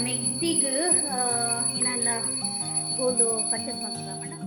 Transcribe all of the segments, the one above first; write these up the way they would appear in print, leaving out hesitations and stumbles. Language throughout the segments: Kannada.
ಮೆಗ್ದಿಗೆ ಏನೆಲ್ಲ ಗೋಲ್ಡ್ ಪರ್ಚೇಸ್ ಮಾಡ್ತೀವಿ ಮೇಡಮ್.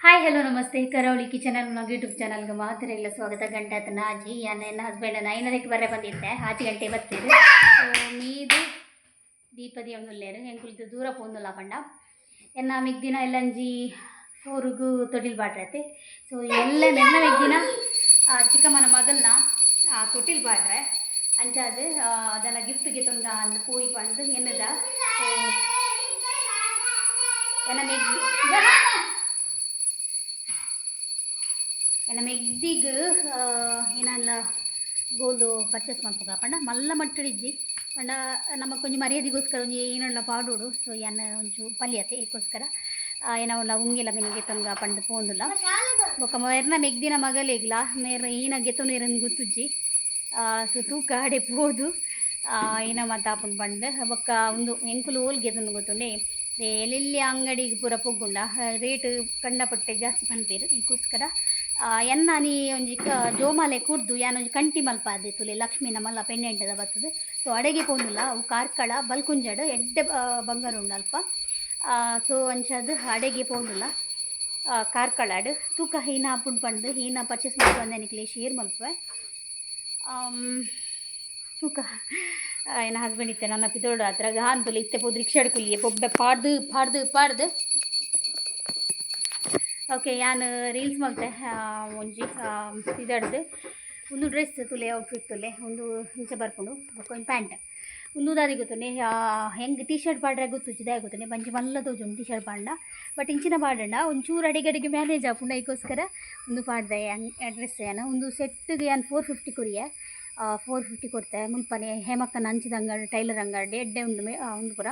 ಹಾಯ್ ಹಲೋ ನಮಸ್ತೆ. ಕರಾವಳಿ ಕಿಚನ್ ಅನ್ನೋ ಯೂಟ್ಯೂಬ್ ಚಾನಲ್ಗೆ ಮಾತ್ರ ಎಲ್ಲ ಸ್ವಾಗತ. ಗಂಟೆ ಆತನ ಆಜಿ ನನ್ನ ಹಸ್ಬೆಂಡ್ 9:30 ಬರ ಬಂದಿದ್ದೆ. 8 ಗಂಟೆ ಬರ್ತೀರಿ. ಸೊ ಮೀದು ದೀಪದಿ ಒಂದುಲ್ಲೇರು ಎಂಕುಲಿದ್ದು ದೂರ ಪೋಂದುಲ್ಲ ಪಂಡ ಎನ್ನ ಮಿಗ್ದಿನ ಎಲ್ಲಂಜಿ ಊರಿಗೂ ತೊಟ್ಟಿಲ್ ಬಾಡ್ರೈತೆ. ಸೊ ಎಲ್ಲ ನೆನ್ನ ಮಿಗ್ದಿನ ಚಿಕ್ಕಮ್ಮನ ಮೊದಲನ ತೊಟ್ಟಿಲ್ ಬಾಡ್ರೆ ಅಂಚಾದು ಅದೆಲ್ಲ ಗಿಫ್ಟ್ಗೆ ತೊಂದ ಅಂದು ಪೋಯಿ ಪಂದು ಎನ್ನದ ಎನ್ನ ಮೆಗ್ದಿಗೆ ಏನೆಲ್ಲ ಗೋಲ್ಡ್ ಪರ್ಚೇಸ್ ಮಾಡ್ಬೇಕು ಪಂಡ ಮಲ್ಲ ಮಟ್ಟಿದ್ದಿ ಪಂಡ ನಮಗೆ ಕೊಂಚ ಮರ್ಯಾದೆಗೋಸ್ಕರ ಒಂಜಿ ಏನೆಲ್ಲ ಪಾಡೋಡು. ಸೊ ಏನ ಒಂಚೂರು ಪಲ್ಯತೆ ಇದಕ್ಕೋಸ್ಕರ ಏನವಲ್ಲ ಉಂಗಿಲ್ಲ ಮಿನಿಗೆ ತಂಗ ಪಂಡು ಪೋಂದುಲ್ಲ ಬೊಕ್ಕ ಮೇರ್ನ ಮೆಗ್ದಿನ ಮಗಲೇಗ್ಲ ಮೇರ್ ಈನ ಗೆತ್ತನು ಇರನ್ ಗೊತ್ತುಜ್ಜಿ. ಸೊ ತೂಕ ಆಡೆ ಪೋದು ಏನ ಮಾತಾಪುಂಡು ಪಂಡು ಬೊಕ್ಕ ಒಂದು ಎಂಕುಲು ಓಲ್ ಗೆತ್ತನು ಗೊತ್ತುಂಡೆ ಎಲ್ಲೆಲ್ಲಿ ಅಂಗಡಿಗೆ ಪೂರ ಪೊಗ್ಗುಂಡ ರೇಟ್ ಕಂಡಪಟ್ಟೆ ಜಾಸ್ತಿ ಪನ್ಪೇರು. ಇದಕ್ಕೋಸ್ಕರ ಎನ್ನ ನೀ ಒಂಜಿ ಜೋಮಾಲೆ ಕುಡ್ದು ಯಾನೊಂಜಿ ಕಂಟಿ ಮಲ್ಪ ಆದಿತ್ತುಲೆ ಲಕ್ಷ್ಮಿನ ಮಲ್ಲ ಪೆಂಡೆಂಟದ ಬರ್ತದೆ. ಸೊ ಅಡೆಗೆ ಪೋಂದುಲ್ಲ ಅವು ಕಾರ್ಕಳ ಬಲ್ಕುಂಜಡು ಎಡ್ಡೆ ಬಂಗಾರ ಉಂಡು ಅಲ್ಪ. ಸೊ ಅಂಚದು ಅಡೆಗೆ ಪೋಂದುಲ್ಲ ಕಾರ್ಕಳಾಡು ತೂಕ ಹೀನ ಹಾಪುಂಡು ಪಂಡು ಹೀನ ಪರ್ಚೇಸ್ ಮಾಡ್ಕೊಂಡು ನನಗೆ ಶೇರ್ ಮಲ್ಪೆ ತೂಕ ಏನ ಹಸ್ಬೆಂಡ್ ಇತ್ತೆ ನನ್ನ ಪಿತೋಡು ಹತ್ರ ಗಾಂತುಲು ಇತ್ತೆ ಪೋದು ರಿಕ್ಷಾಡ್ ಕುಲಿಯೆ ಪೊಬ್ಬೆ ಪಾಡ್ದು ಓಕೆ ಯಾನು ರೀಲ್ಸ್ ಮಲ್ತೆ ಒಂಜಿ ಇದಡ್ದು ಒಂದು ಡ್ರೆಸ್ ತುಲೆ ಔಟ್ಫಿಟ್ ತುಲೆ ಒಂದು ಇಂಚೆ ಬರ್ಕೊಂಡು ಒಂದು ಪ್ಯಾಂಟ್ ಒಂದು ದಾದಿ ಗೊತ್ತುಂಡೆ ಹೆಂಗೆ ಟೀ ಶರ್ಟ್ ಪಾಡ್ರೆ ಗೊತ್ತುಚ್ಚಿದೆ ಗೊತ್ತುಂಡೆ ಬಂಚಿ ಮಲ್ಲ ತೋಜುಂಡು ಟೀ ಶರ್ಟ್ ಪಾಂಡ ಬಟ್ ಇಂಚಿನ ಪಾಡಂಡ ಒಂಚೂರು ಅಡಿಗಡಿಗೆ ಮ್ಯಾನೇಜ್ ಆಪುಂಡ. ಇದಕ್ಕೋಸ್ಕರ ಒಂದು ಪಾಡ್ದೆ ಡ್ರೆಸ್ ಏನು ಒಂದು ಸೆಟ್ಟಿಗೆ ಏನು 450 ಕೊರಿಯೆ 450 ಕೊಡ್ತೆ ಮುಲ್ಪನೆ ಹೇಮಕ್ಕನ ಅಂಚಿದ ಅಂಗಡಿ ಟೈಲರ್ ಅಂಗಡಿ ಎಡ್ಡೆ ಉಂಡು ಒಂದು ಪೂರ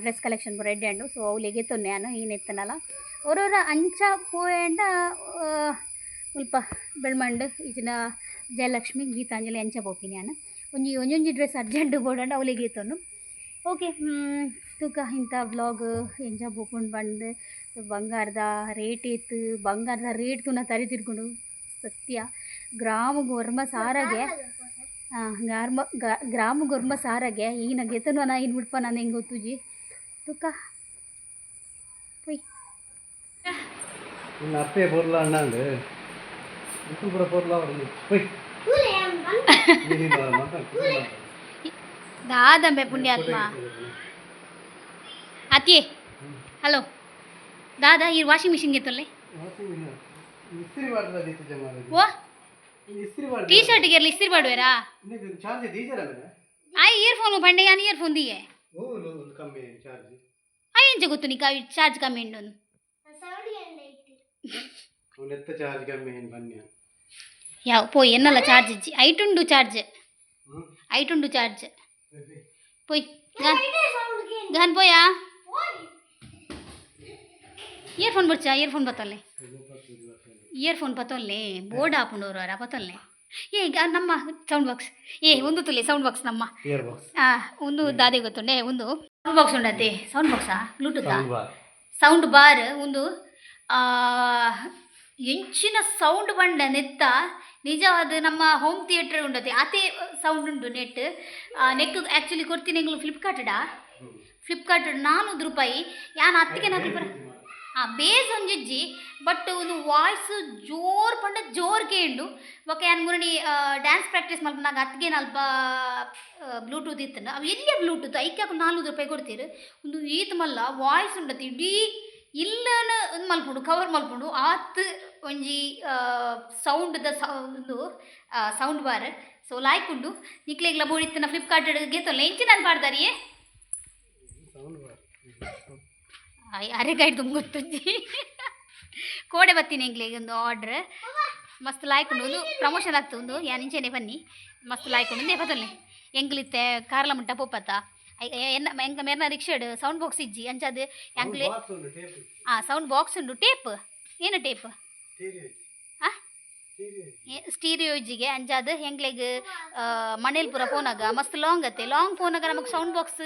ಡ್ರೆಸ್ ಕಲೆಕ್ಷನ್ ಪೂರ ಎಡ್ಡೆ ಉಂಡು. ಸೊ ಅವಳಿಗೆ ತೊನ್ನೆ ನಾನು ಏನೆತ್ತನಲ್ಲ ಅವರವರ ಅಂಚ ಪೋಯಂಡ ಮುಲ್ಪ ಬೆಳ್ಮಂಡು ಈಚಿನ ಜಯಲಕ್ಷ್ಮಿ ಗೀತಾಂಜಲಿ ಅಂಚ ಪೋಪಿನಿ ನಾನು ಒಂಜೊಂಜಿ ಡ್ರೆಸ್ ಅರ್ಜೆಂಟ್ ಬೋಡಂಡು ಅವಳಿಗೆ ತೊನ್ನು. ಓಕೆ ತೂಕ ಇಂಥ ವ್ಲಾಗ್ ಎಂಜ ಬೋಪುಂಡು ಬಂದು ಬಂಗಾರದ ರೇಟ್ ಇತ್ತು ಬಂಗಾರದ ರೇಟ್ ತುನ ತರಿ ತಿರ್ಕೊಂಡು ಸತ್ಯ ಗ್ರಾಮು ಗೊರ್ಮ ಸಾರಗೆ ಗ್ರಾಮು ಗೊರ್ಮ ಸಾರಗೆ ಈನ ಗೆತನು ನಾ ಇನ್ನು ಬಿಡ್ಪ ನಾನು ಹೆಂಗೆ ಗೊತ್ತುಜಿ ತೂಕ ಪೊಯ್ ಅಪ್ಪೆ ಪೊರ್ಲ ಅಣ್ಣಂದು ಇದು ಕೂಡ ಪೊರ್ಲ ಪೊಯ್ ದಾದಂಬೆ ಪುಣ್ಯಾತ್ಮ ಅತಿಯೇ ಹಲೋ ದಾದಾ ಈ ವಾಷಿಂಗ್ ಮಿಷಿನ್ ಗೆತ್ತಲ್ಲೇ ಓ ಟೀ ಶರ್ಟ್ಗೆ ಇರಲಿ ಇಸ್ತ್ರಿ ಮಾಡುವೇರಾ ಆಯ್ ಇಯರ್ಫೋನು ಬಂಡೆ ಯಾನು ಇಯರ್ಫೋನ್ ದಿಯೇ ಆಯ್ ಎಂಚ ಗೊತ್ತು ನೀ ಚಾರ್ಜ್ ಕಮ್ಮಿ ಉಂಡು ಯಾವ ಪೋಯ್ ಎನ್ನಲ್ಲ ಚಾರ್ಜ್ ಇಜ್ಜಿ ಐಟುಂಡು ಚಾರ್ಜ್ ಪೋಯ್ ಗಾನ್ ಪೋಯಾ ಇಯರ್ಫೋನ್ ಬರ್ಚಾ ಇಯರ್ಫೋನ್ ಬತ್ತಲ್ಲೇ ಇಯರ್ಫೋನ್ ಪತ್ತೊಲ್ಲೆ ಬೋರ್ಡ್ ಹಾಕೊಂಡವ್ರು ಅವರ ಪತ್ತೊಲ್ಲೆ ಈಗ ನಮ್ಮ ಸೌಂಡ್ ಬಾಕ್ಸ್ ಒಂದು ತುಲೆ ಸೌಂಡ್ ಬಾಕ್ಸ್ ನಮ್ಮ ಒಂದು ದಾದೆ ಗೊತ್ತುಂಡೆ ಒಂದು ಸೌಂಡ್ ಬಾಕ್ಸ್ ಉಂಡತೆ ಸೌಂಡ್ ಬಾಕ್ಸಾ ಬ್ಲೂಟೂತಾ ಸೌಂಡ್ ಬಾರ್ ಒಂದು ಎಂಚಿನ ಸೌಂಡ್ ಬಂಡ ನೆತ್ತ ನಿಜ ಅದು ನಮ್ಮ ಹೋಮ್ ಥಿಯೇಟರ್ ಉಂಡತೆ ಅದೇ ಸೌಂಡ್ ಉಂಡು ನೆಕ್ ಆ್ಯಕ್ಚುಲಿ ಕೊಡ್ತೀನಿ ಎಂಗ್ಳು ಫ್ಲಿಪ್ಕಾರ್ಟ್ 400 ರೂಪಾಯಿ ಯಾನು ಅತ್ತಿಗೆ ನಾಲ್ಕು ಬೇಸ್ ಒಂಜಿಜ್ಜಿ ಬಟ್ ಒಂದು ವಾಯ್ಸ್ ಜೋರ್ ಪಂಡ ಜೋರ್ ಕೇಂಡು ಬೊಕ್ಕ ಯಾನ್ ಮುರಣಿ ಡ್ಯಾನ್ಸ್ ಪ್ರಾಕ್ಟೀಸ್ ಮಲ್ಪ ನಾಗ ಅತ್ತಿಗೆ ಅಲ್ಪ ಬ್ಲೂಟೂತ್ ಇತ್ತು ಅವು ಎಲ್ಲಿಯ ಬ್ಲೂಟೂತ್ ಐಕ್ಯ 400 ರೂಪಾಯಿ ಕೊಡ್ತೀರು ಒಂದು ಈತ್ ಮಲ್ಲ ವಾಯ್ಸ್ ಉಂಡತಿ ಇಡೀ ಇಲ್ಲನ ಒಂದು ಮಲ್ಪುಂಡು ಕವರ್ ಮಲ್ಪುಂಡು ಆತ್ ಒಂಜಿ ಸೌಂಡ್ದ ಒಂದು ಸೌಂಡ್ ಬಾರ್. ಸೊ ಲಾಯ್ಕ್ ಉಂಡು ನಿಕ್ಲೆಗ್ಲ ಬೋಡಿತ್ತನ ಫ್ಲಿಪ್ಕಾರ್ಟ್ ಗೆತ್ತಲ್ಲ ಎಂಚಿ ನಾನು ಪಾಡ್ದಾರಿಯೇ ಅರೆಗಾಯ್ದು ಗೊತ್ತುಜ್ಜಿ ಕೋಡೆ ಬತ್ತೀನಿ ಎಂಗ್ಲಿಗೆ ಒಂದು ಆರ್ಡ್ರ್ ಮಸ್ತ್ ಲಾಯ್ಕ್ ಉಂಡು ಒಂದು ಪ್ರಮೋಷನ್ ಆಗ್ತು ಒಂದು ಯಾನ್ ಇಂಚೆನೆ ಬನ್ನಿ ಮಸ್ತ್ ಲಾಯ್ಕೊಂಡು ದೇಪತೊಲ್ಲೆ ಎಂಗ್ಲಿತ್ತೆ ಕಾರ್ಲ ಮುಟ್ಟ ಪೋಪತ್ತ ಎನ್ನ ಎಂಗ ಮೇರ್ನ ರಿಕ್ಷಾಡ್ ಸೌಂಡ್ ಬಾಕ್ಸ್ ಇಜ್ಜಿ ಅಂಚದು ಎಂಕ್ಲೆ ಸೌಂಡ್ ಬಾಕ್ಸ್ ಉಂಡು ಟೇಪ್ ಏನು ಟೇಪ್ ಸ್ಟೀರಿಯೋ ಇಜ್ಜಿಗೆ ಅಂಚಾದ ಹೆಂಗ್ಲೆಗ್ ಮನೇಲಿ ಪೂರ ಫೋನಾಗ ಮಸ್ತ್ ಲಾಂಗ್ ಅತ್ತೆ ಲಾಂಗ್ ಫೋನಾಗ ನಮಗೆ ಸೌಂಡ್ ಬಾಕ್ಸ್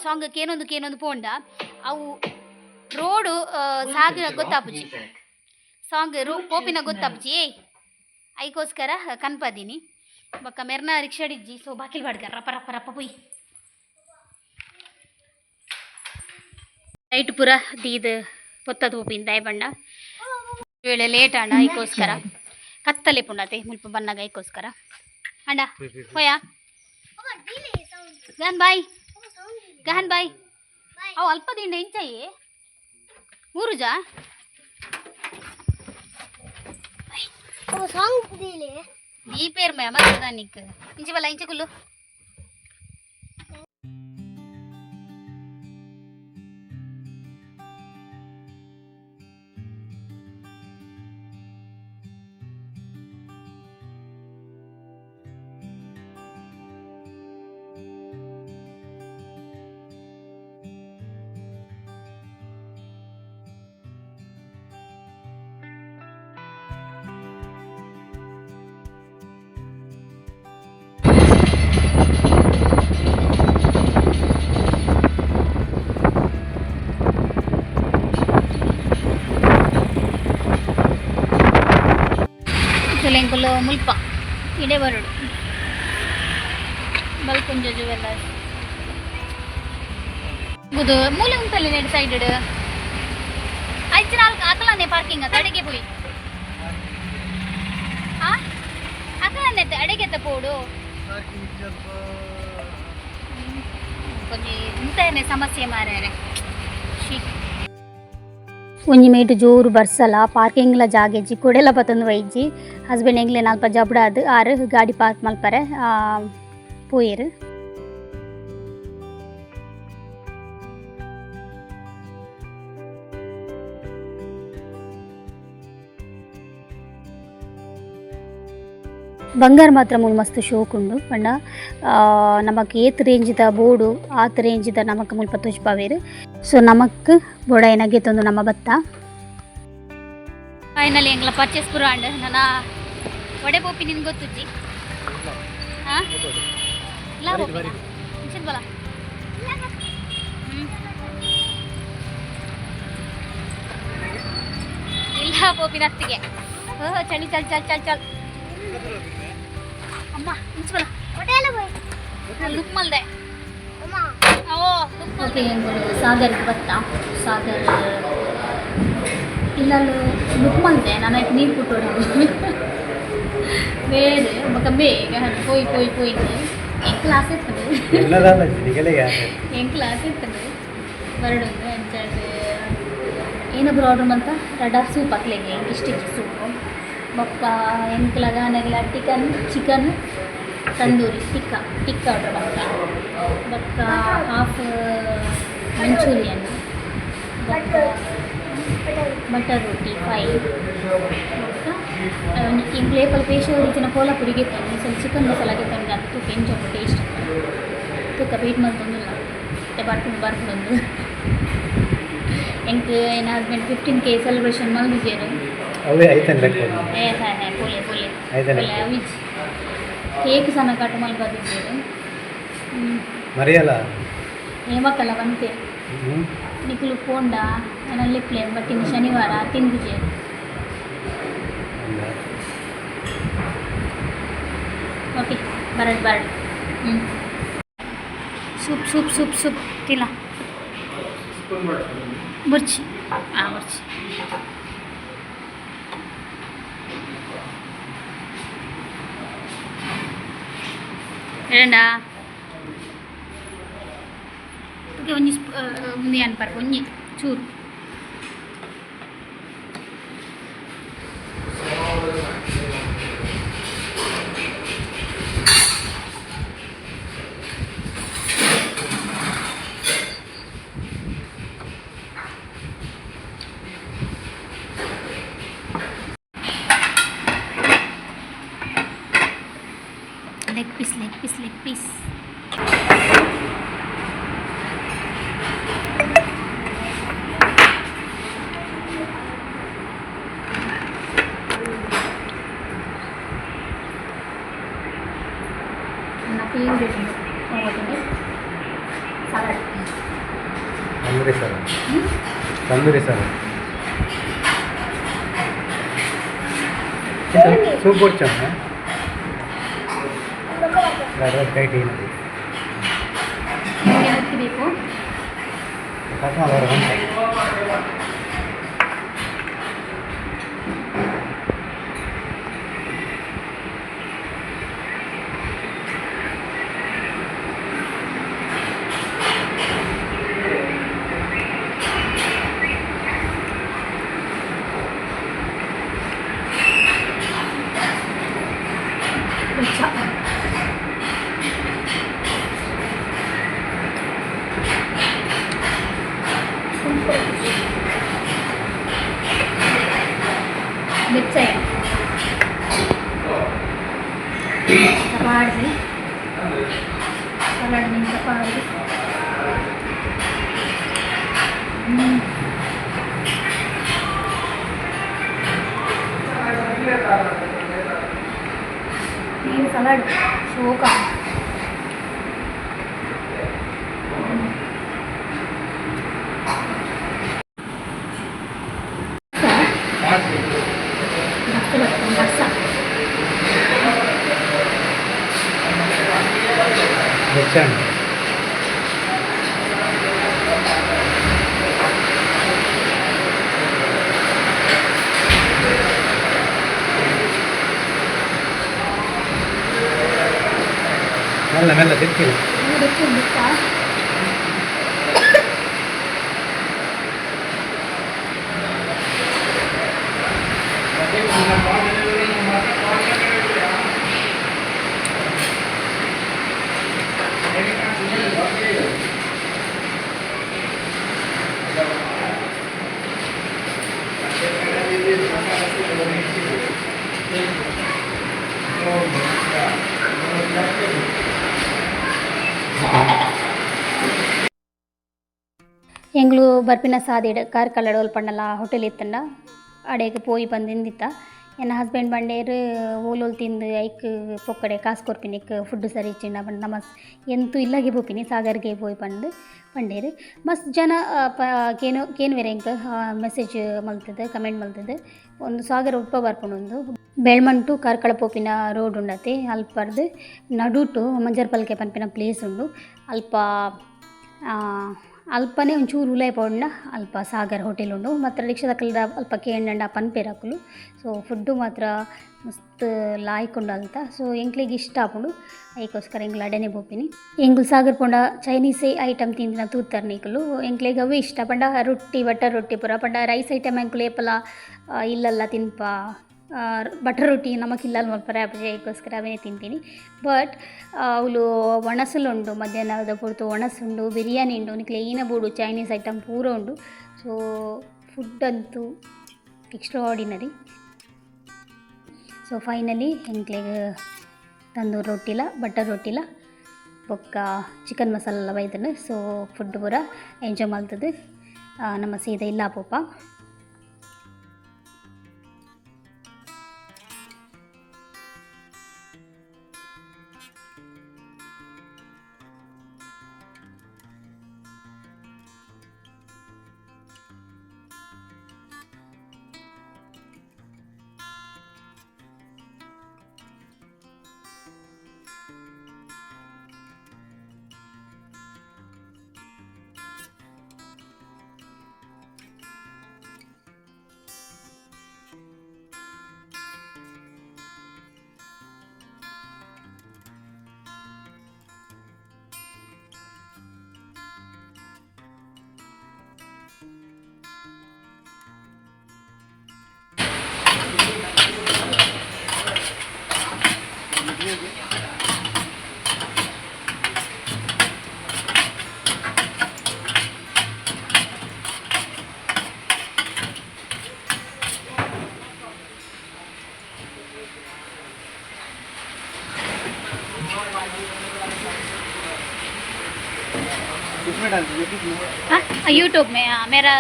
ಸಾಂಗಕ್ಕೆ ಏನೊಂದು ಪೋಂಡ ಅವು ರೋಡು ಸಾಗ ಗೊತ್ತಾಪುಜಿ ಸಾಂಗ್ ಪೋಪಿನ ಗೊತ್ತಾಪುಜಿ ಏಯ್ ಐಕೋಸ್ಕರ ಕನ್ಪದೀನಿ ಬೊಕ್ಕ ಮೆರ್ನ ರಿಕ್ಷಾಡಿಜ್ಜಿ ಸೊ ಬಾಕಿಲ್ ಬಾಡ್ಗ ರಪ್ಪ ರಪ್ಪ ರಪ್ಪ ಪುಯ್ ನೈಟ್ ಪೂರ ದೀದ್ ಪೊತ್ತದ ಹೋಪಿಂದ ದಯ ಬಣ್ಣ ವೇಳೆ ಲೇಟ್ ಅಣ್ಣ ಐಕೋಸ್ಕರ ಕತ್ತಲೆ ಪುಂಡತೆ ಮುಲ್ಪ ಬನ್ನಾಗ ಐಕೋಸ್ಕರ ಅಂಡ ಹೋಯಾ ಗಹನ್ ಬಾಯ್ ಅವು ಅಲ್ಪ ದಿಂಡ ಇಂಚಾಯಿ ಊರುಜಾ ಈ ಪೇರ್ ಮೇ ಮತ್ತೆ ನಿಕ್ ಇಂಚೆ ಬಲ್ಲ ಇಂಚೆ ಕುಲ್ಲು ಎಂಕುಲು ಮುಲ್ಪ ಇಡೆ ಬರುಡು ಬಲ್ಕುಂಜ ಜುವೆಲ್ಲರ್ಸ್ ಗುದು ಮೂಲೆ ಉಂಟಲ್ಲಿ ನೆಡ್ ಸೈಡ್ ಐದು ನಾಲ್ಕು ಅಕಲನೆ ಪಾರ್ಕಿಂಗ್ ಅದು ಅಡಿಗೆ ಪೋಯಿ ಅಕಲನೆ ಅಡಿಗೆತ್ತ ಪೋಡು ಕೊಂಚ ಇಂತನೇ ಸಮಸ್ಯೆ ಮಾರ್ಯಾರೆ ಒಂಜಿ ಮೇಟ್ ಜೋರು ಬರ್ಸಲ ಪಾರ್ಕಿಂಗ್ಲ ಜಾಗೆಜ್ಜಿ ಕೊಡೆಲ ಪತ್ತೊಂದು ವೈಜ್ಜಿ ಹಸ್ಬೆಂಡ್ ಎಂಗ್ಲೆ ನಾಲ್ಪ ಜಬ್ಡಾದ್ ಆರು ಗಾಡಿ ಪಾರ್ಕ್ ಮಲ್ಪರೆ ಪೋಯೆರ್ ಬಂಗಾರ ಮಾತ್ರ ಮೂಲು ಮಸ್ತ್ ಶೋಕ್ ಉಂಡು ಪಂಡ ನಮಕ್ ಏತ್ ರೇಂಜ್ದ ಬೋರ್ಡು ಆತ್ ರೇಂಜ್ದ ನಮಕ್ ಮುಲ್ಪ ತುಜ್ಪಾವೇರು ಸೊ ನಮಕ್ ಬೋಡ ಏನಾಗೈತೊಂದು ನಮ್ಮ ಬತ್ತ ಫೈನಲಿ ಎಂಗ್ಲ ಪರ್ಚೇಸ್ ಪೂರ ಅಂಡ್ ನನ್ನ ಒಡೆ ಪೋಪಿ ನಿನ್ಗೆ ಗೊತ್ತುಜ್ಜಿ ಹಾಂ ಇಲ್ಲ ಬಲ ಇಲ್ಲ ಪೋಪಿನ ಹತ್ತಿಗೆ ಚಳಿ ಚಲ್ ಚಲ್ ಚಲ್ ಚಲ್ ಅಮ್ಮ ಇಂಚಬಲ ಲುಕ್ ಮಲ್ದೆ ಓಕೆ ಸಾಗರ್ ಬತ್ತ ಸಾಗರ್ ಇಲ್ಲೂ ಲುಕ್ ಮಲ್ದೆ ನಾನು ನೀರು ಕೊಟ್ಟೋಡು ಬೇರೆ ಮಕ್ಕ ಬೇಗ ಪೋಯ್ ಪೋಯ್ ಪೋಯ್ ಹೆಂಗೆ ಕ್ಲಾಸ್ ಇರ್ತದೆ ಹೆಂಗೆ ಕ್ಲಾಸ್ ಇರ್ತದೆ ಬರಡೊಂದು ಎಂಚಾಡ್ ಏನೊಬ್ರು ಆರ್ಡ್ರ್ ಮಂತ ರಡಾರ್ ಸೂಪ್ ಹಾಕ್ಲಿಕ್ಕೆ ಹೆಂಗೆ ಇಷ್ಟಿಷ್ಟು ಸೂಪು ಬೊಕ್ಕ ಎಂಕ್ಲಗ ನೆಗ್ಲ ಚಿಕನ್ ತಂದೂರಿ ಟಿಕ್ಕ ಆರ್ಡ್ರ್ ಬಂತ ಬೊಕ್ಕ ಹಾಫ್ ಮಂಚೂರಿಯನ್ ಬೊಕ್ಕ ಬಟರ್ ರೋಟಿ ಫ್ರೈ ಬೊಕ್ಕ ಇಂಗ್ಲೇ ಪಲ್ಪ ಪೇಶೋರು ಇತ್ತಿನ ಕೋಲಾಪುರಿಗೆ ತಂದು ಸ್ವಲ್ಪ ಚಿಕನ್ ಮಸಾಲಾಗೆ ತಂದು ಅದು ತೂಕ ಎಂಚೊಂದು ಟೇಸ್ಟ್ ತೂಕ ವೇಟ್ ಮಾಡ್ತೊಂದಿಲ್ಲ ಮತ್ತೆ ಬರ್ಕೊಂಡು ಎಂಕ್ ನನ್ನ ಹಸ್ಬೆಂಡ್ 15K ಸೆಲೆಬ್ರೇಷನ್ ಮಲ್ದಿದ್ದೇರು ಅವೇ ಐತಂದ್ರೆ ಪೋಲೆ ಪೋಲೆ ಪೋಲೆ ಅವಿಜ್ ಕೇಕ್ ಸಣ್ಣ ಕಟ್ ಮಲ್ಬದಿದ್ದೇರು ಮರಿಯಲ್ಲ ಹೇಮಕ್ಕಲ್ಲ ಬಂತೆ ನಿಕ್ಲು ಪೋಂಡ ಏನಲ್ಲಿ ಪ್ಲೇನ್ ಬಟ್ ಇನ್ನು ಶನಿವಾರ ತಿಂದಿದ್ದೇರು ಓಕೆ ಬರಡ್ ಸೂಪ್ ಸೂಪ್ ಸೂಪ್ ಸೂಪ್ ತಿಲ್ಲ ಮಿರ್ಚಿ ಮಿರ್ಚಿ ಹೇಳಣ್ಣ ಒಂಜಿ ಮುಂದೆ ಅನ್ಪಾರ್ಕು ಒಂಜಿ ಚೂರು ಲೆಗ್ ಪೀಸ್ ನನ್ನ ಫೇವ್ರೇಟ್ ತೊಗೊತೀನಿ salad tandoori sir tandoori sir soup వచ్చాను ಕೈಟಿ ನಿಮಗೆ ಬೇಕು मिरचाई चपाड़ी सलाड में चपाड़ी सलाड शोका వచ్చాను మెల్ల మెల్ల తెచ్చి ಎಂಗ್ಳು ಬರ್ಪಿನ ಸಾದಿಡ್ ಕಾರ್ ಕಲ್ಲಡ ಒಲ್ಪಂಡಲ ಹೋಟೆಲ್ ಇತ್ತಂಡ ಅಡೆಗ್ ಪೋಯಿ ಬಂದಿಂದಿತ್ತ ಎನ್ನ ಹಸ್ಬೆಂಡ್ ಬಂಡೇರು ಓಲೋಲ್ ತಿಂದು ಐಕ್ ಪೊಕ್ಕಡೆ ಕಾಸು ಕೊರ್ಪಿನಿಕ್ ಫುಡ್ ಸರಿ ಇಚ್ಚಿಂಡ ಬಂದು ನಮಸ್ ಎಂತೂ ಇಲ್ಲಾಗೆ ಬೋಪಿನಿ ಸಾಗರ್ಗೆ ಪೋಯಿ ಬಂದು ಬಂಡೇರು ಮಸ್ತ್ ಜನ ಕೇನು ವೇರೆ ಇಂಕ ಮೆಸೇಜ್ ಮಲ್ತದೆ ಕಮೆಂಟ್ ಮಲ್ತದೆ ಒಂದು ಸಾಗರ ಉಪ್ಪ ಬರ್ಪುಂಡು ಬೆಳ್ಮಂಟು ಕಾರ್ಕಳ ಪೋಪಿನ ರೋಡ್ ಉಂಡತೆ ಅಲ್ಪರ್ದು ನಡುಟು ಮಂಜರ್ಪಲ್ಕೆ ಪನ್ಪಿನ ಪ್ಲೇಸ್ ಉಂಡು ಅಲ್ಪ ಅಲ್ಪನೇ ಒಂಚೂರು ಉಲಾಯ್ ಪೋಂಡ ಅಲ್ಪ ಸಾಗರ್ ಹೋಟೆಲ್ ಉಂಡು ಮತ್ತು ರಿಕ್ಷಾದ ಕಲ್ದ ಅಲ್ಪ ಕೇಂಡ ಪನ್ಪೇರಾಕುಲು ಸೊ ಫುಡ್ಡು ಮಾತ್ರ ಮಸ್ತ್ ಲಾಯ್ಕೊಂಡು ಅಂತ ಸೊ ಎಂಕ್ಲಿಗೆ ಇಷ್ಟ ಆಪುಂಡು ಅದಕ್ಕೋಸ್ಕರ ಎಂಗ್ಳು ಅಡೆನೆ ಬೋಪಿನಿ ಎಂಗ್ಳು ಸಾಗರ್ ಪೋಂಡ ಚೈನೀಸೇ ಐಟಮ್ ತಿಂದಿನ ತೂತಾರೆ ನೀಕಲು ಎಂಕ್ಲಿಗೆ ಅವೇ ಇಷ್ಟ ಪಂಡ ರೊಟ್ಟಿ ಬಟರ್ ರೊಟ್ಟಿ ಪೂರ ಪಂಡ ರೈಸ್ ಐಟಮ್ ಎಂಕ್ಲು ಏಪಲ ಇಲ್ಲಲ್ಲ ತಿನ್ಪ ಬಟರ್ ರೊಟ್ಟಿ ನಮಗಿಲ್ಲಲ್ಲ ಮಲ್ಪರೆ ಅದಕ್ಕೋಸ್ಕರ ಅವೇ ತಿಂತೀನಿ ಬಟ್ ಅವಳು ಒಣಸಲುಂಡು ಮಧ್ಯಾಹ್ನದ ಪೂರ್ತು ಒಣಸುಂಡು ಬಿರಿಯಾನಿ ಉಂಡು ನಿಕ್ಲೆ ಏನ ಬೋಡು ಚೈನೀಸ್ ಐಟಮ್ ಪೂರ ಉಂಡು ಸೊ ಫುಡ್ ಅಂತೂ extraordinary so finally ಎಂಕ್ಲೆಗೆ tandoor ರೊಟ್ಟಿಲ butter ರೊಟ್ಟಿಲ ಬೊಕ್ಕ ಚಿಕನ್ ಮಸಾಲ ಬೈದನು ಸೊ ಫುಡ್ ಪೂರ ಎಂಜಾಯ್ ಮಲ್ತದು ನಮ್ಮ ಸೀದಾ ಇಲ್ಲ ಪೋಪ किसमें डालती है किसमें हाँ यूट्यूब में, हाँ मेरा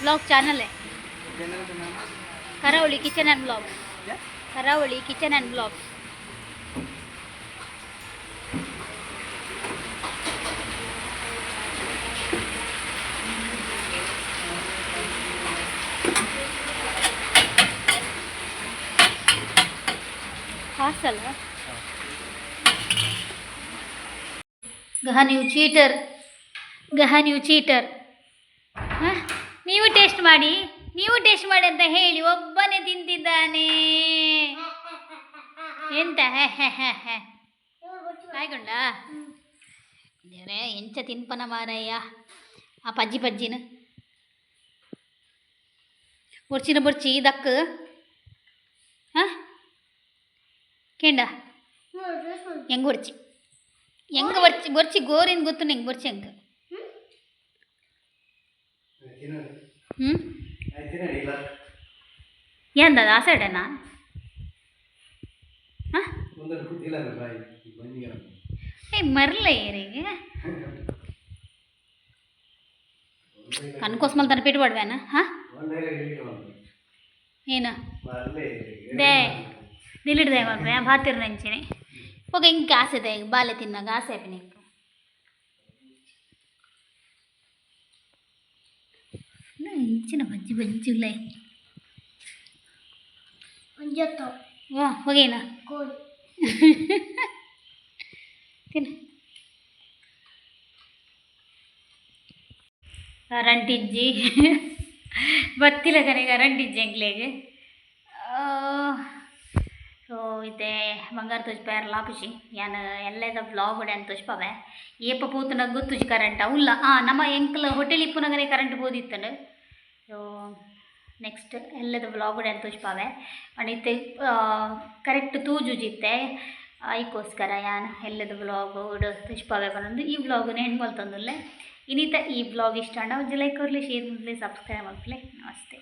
ब्लॉग चैनल है चैनल का नाम करावली किचन एंड ब्लॉग, क्या करावली किचन एंड ब्लॉग. ಹಾಸಲ್ಲ ಗಹ ನೀವು ಚೀಟರ್, ಗಹ ನೀವು ಚೀಟರ್. ಹಾಂ ನೀವು ಟೇಸ್ಟ್ ಮಾಡಿ, ನೀವು ಟೇಸ್ಟ್ ಮಾಡಿ ಅಂತ ಹೇಳಿ ಒಬ್ಬನೇ ತಿಂತಿದ್ದಾನೆ. ಎಂತ ಹೇ ಹೇ ಹೇ ಹೇ ಕಾಯ್ಕೊಂಡ ದೇವ್ರೆ ಎಂಚ ತಿನ್ಪನ ಮಾರಯ್ಯ ಆ ಪಜ್ಜಿ ಪಜ್ಜಿನ ಬೊರ್ಚಿನ ಬೊರ್ಚಿ ದಕ್ಕ ಹಾಂ ಕೇಂಡ ಹೆಂಗೆ ಬೊರ್ಚಿ ಹೆಂಗೆ ಬೊರ್ಚಿ ಬೊರ್ಚಿ ಗೋರಿಂದ ಗೊತ್ತು ನಂಗೆ ಬೊರ್ಚಿ ಹೆಂಗೆ ಹ್ಞೂ ಎಂದದ ಆ ಸೈಡನಾ ಹಾಂ ಏ ಮರಲ ಏರಿಗೆ ಕನ್ಕೋಸ್ ಮಲ್ತಾನೆ ಪೇಟು ಪಡ್ಬೇನ ಹಾಂ ಏನು ದೇ ನಿಲ್ಲಿಡ್ದೆ ಮಾಡ್ರೆ ಭಾತಿರ್ ನೆಂಚಿನಿ ಹೋಗ ಹಿಂಗೆ ಆಸೆ ಇದೆ ಈಗ ಬಾಲೆ ತಿನ್ನಾಗ ಆಸೆ ಆಯ್ತು ನಿಂಗೆ ಇಂಚಿನ ಬಜ್ಜಿ ಬಜ್ಜಿಲ್ಲ ವಾ ಹೋಗೇನ ತಿನ್ನು ಕರೆಂಟಿಜ್ಜಿ ಬತ್ತಿಲ್ಲ ಕನೆ ಕರೆಂಟಿಜ್ಜಿ ಎಂಗ್ಲೇಗೆ ಸೊ ಇದೆ ಬಂಗಾರ ತುಜ್ಪಾರ ಲಾಪಿಸಿ ಯಾನು ಎಲ್ಲದ ಬ್ಲಾಗ್ ಹೊಡೆ ಅಂತ ತುಜ್ಪಾವೆ ಏಪ ಪೂತನಾಗ ಗೊತ್ತುಜಿ ಕರೆಂಟ್ ಉಲ್ಲ ನಮ್ಮ ಎಂಕಲ್ ಹೋಟೆಲ್ ಇಪ್ಪುನಾಗನೇ ಕರೆಂಟ್ ಬೋದಿತ್ತಂಡು ಸೊ ನೆಕ್ಸ್ಟ್ ಎಲ್ಲದ ಬ್ಲಾಗ್ ಹೊಡೆ ಅಂತ ತುಜ್ಪಾವೆ ಅಣಿತೆ ಕರೆಕ್ಟ್ ತೂಜುಜಿತ್ತೆ ಅದಕ್ಕೋಸ್ಕರ ಯಾನು ಎಲ್ಲದ ಬ್ಲಾಗ್ ಹೊಡು ತುಜ್ಪಾವೆ ಬಂದು ಈ ಬ್ಲಾಗ್ನ ಹೆಣ್ಣು ಮಲ್ತಂದುಲ್ಲೆ ಇನ್ನಿತ ಈ ಬ್ಲಾಗ್ ಇಷ್ಟ ಅಣ್ಣ ಒಂದು ಲೈಕ್ ಕೊರಲಿ ಶೇರ್ ಮಾಡಲಿ ಸಬ್ಸ್ಕ್ರೈಬ್ ಮಾಡಲಿ ನಮಸ್ತೆ.